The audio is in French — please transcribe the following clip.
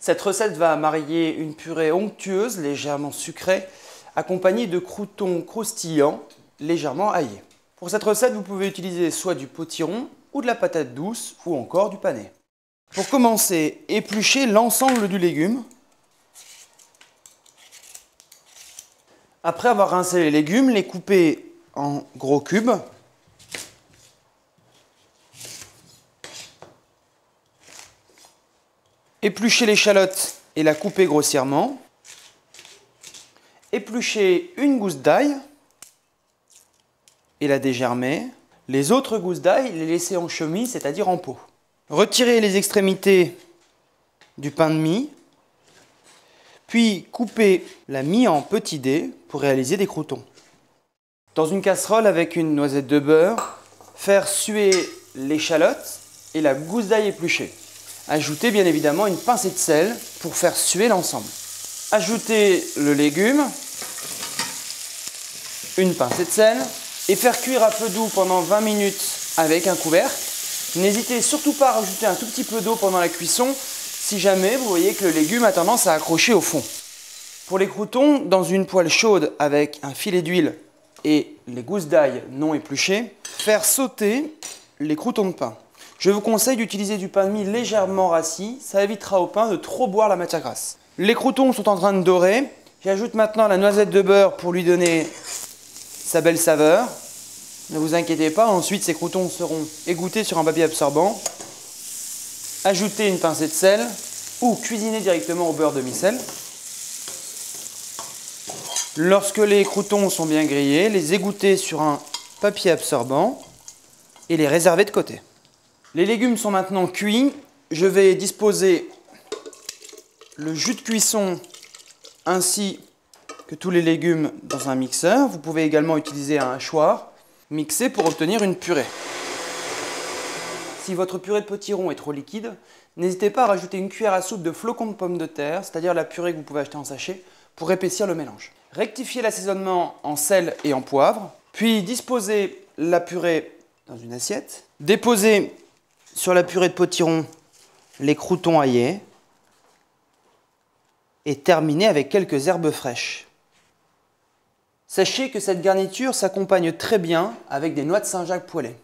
Cette recette va marier une purée onctueuse, légèrement sucrée, accompagnée de croûtons croustillants, légèrement aillés. Pour cette recette, vous pouvez utiliser soit du potiron, ou de la patate douce, ou encore du panais. Pour commencer, épluchez l'ensemble du légume. Après avoir rincé les légumes, les coupez en gros cubes. Épluchez l'échalote et la coupez grossièrement. Épluchez une gousse d'ail et la dégermer. Les autres gousses d'ail, les laissez en chemille, c'est-à-dire en pot. Retirez les extrémités du pain de mie, puis coupez la mie en petits dés pour réaliser des croûtons. Dans une casserole avec une noisette de beurre, faire suer l'échalote et la gousse d'ail épluchée. Ajoutez bien évidemment une pincée de sel pour faire suer l'ensemble. Ajoutez le légume, une pincée de sel et faire cuire à feu doux pendant 20 minutes avec un couvercle. N'hésitez surtout pas à rajouter un tout petit peu d'eau pendant la cuisson si jamais vous voyez que le légume a tendance à accrocher au fond. Pour les croûtons, dans une poêle chaude avec un filet d'huile et les gousses d'ail non épluchées, faire sauter les croûtons de pain. Je vous conseille d'utiliser du pain de mie légèrement rassis, ça évitera au pain de trop boire la matière grasse. Les croûtons sont en train de dorer. J'ajoute maintenant la noisette de beurre pour lui donner sa belle saveur. Ne vous inquiétez pas, ensuite ces croûtons seront égouttés sur un papier absorbant. Ajoutez une pincée de sel ou cuisiner directement au beurre demi-sel. Lorsque les croûtons sont bien grillés, les égoutter sur un papier absorbant et les réserver de côté. Les légumes sont maintenant cuits. Je vais disposer le jus de cuisson ainsi que tous les légumes dans un mixeur. Vous pouvez également utiliser un hachoir, mixer pour obtenir une purée. Si votre purée de potiron est trop liquide, n'hésitez pas à rajouter une cuillère à soupe de flocons de pommes de terre, c'est-à-dire la purée que vous pouvez acheter en sachet, pour épaissir le mélange. Rectifiez l'assaisonnement en sel et en poivre, puis disposez la purée dans une assiette. Déposez sur la purée de potiron les croûtons aillés et terminez avec quelques herbes fraîches. Sachez que cette garniture s'accompagne très bien avec des noix de Saint-Jacques poêlées.